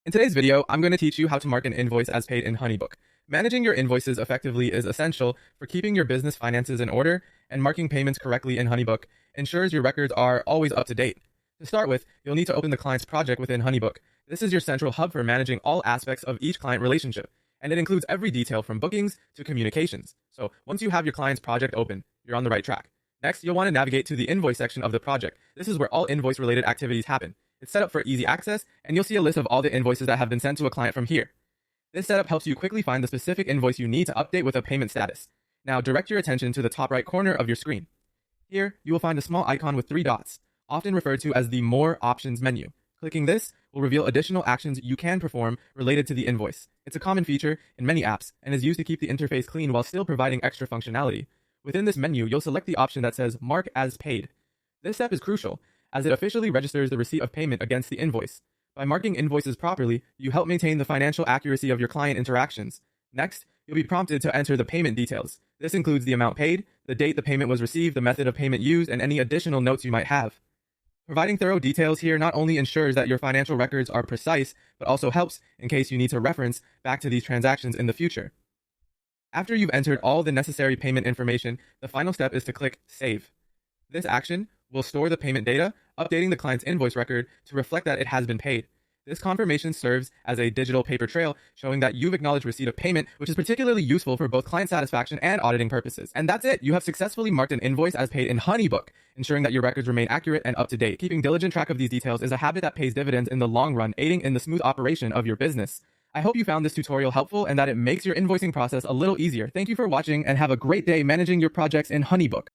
In today's video, I'm going to teach you how to mark an invoice as paid in HoneyBook. Managing your invoices effectively is essential for keeping your business finances in order, and marking payments correctly in HoneyBook ensures your records are always up to date. To start with, you'll need to open the client's project within HoneyBook. This is your central hub for managing all aspects of each client relationship, and it includes every detail from bookings to communications. So once you have your client's project open, you're on the right track. Next, you'll want to navigate to the invoice section of the project. This is where all invoice-related activities happen. It's set up for easy access, and you'll see a list of all the invoices that have been sent to a client from here. This setup helps you quickly find the specific invoice you need to update with a payment status. Now direct your attention to the top right corner of your screen. Here, you will find a small icon with 3 dots, often referred to as the More Options menu. Clicking this will reveal additional actions you can perform related to the invoice. It's a common feature in many apps and is used to keep the interface clean while still providing extra functionality. Within this menu, you'll select the option that says Mark as Paid. This step is crucial, as it officially registers the receipt of payment against the invoice. By marking invoices properly, you help maintain the financial accuracy of your client interactions. Next, you'll be prompted to enter the payment details. This includes the amount paid, the date the payment was received, the method of payment used, and any additional notes you might have. Providing thorough details here not only ensures that your financial records are precise, but also helps in case you need to reference back to these transactions in the future. After you've entered all the necessary payment information, the final step is to click Save. This action will store the payment data, updating the client's invoice record to reflect that it has been paid. This confirmation serves as a digital paper trail showing that you've acknowledged receipt of payment, which is particularly useful for both client satisfaction and auditing purposes. And that's it! You have successfully marked an invoice as paid in HoneyBook, ensuring that your records remain accurate and up to date. Keeping diligent track of these details is a habit that pays dividends in the long run, aiding in the smooth operation of your business. I hope you found this tutorial helpful and that it makes your invoicing process a little easier. Thank you for watching and have a great day managing your projects in HoneyBook.